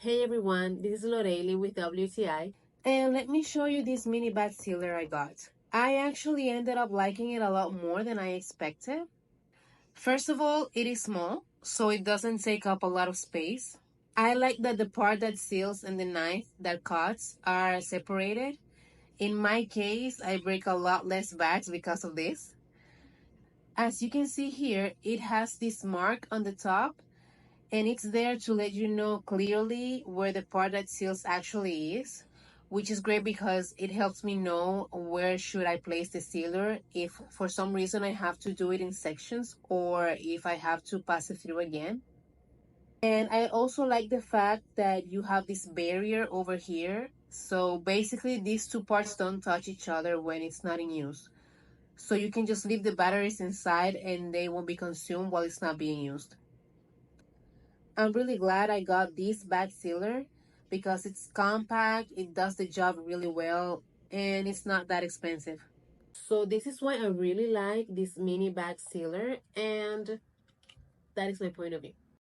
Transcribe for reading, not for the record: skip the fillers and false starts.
Hey everyone, this is Loreli with WTI, and let me show you this mini bag sealer I got. I actually ended up liking it a lot more than I expected. First of all, it is small, so it doesn't take up a lot of space. I like that the part that seals and the knife that cuts are separated. In my case, I break a lot less bags because of this. As you can see here, it has this mark on the top, and it's there to let you know clearly where the part that seals actually is, which is great because it helps me know where should I place the sealer if for some reason I have to do it in sections or if I have to pass it through again. And I also like the fact that you have this barrier over here, so basically these two parts don't touch each other when it's not in use, so you can just leave the batteries inside and they won't be consumed while it's not being used. I'm really glad I got this bag sealer because it's compact, it does the job really well, and it's not that expensive. So this is why I really like this mini bag sealer, and that is my point of view.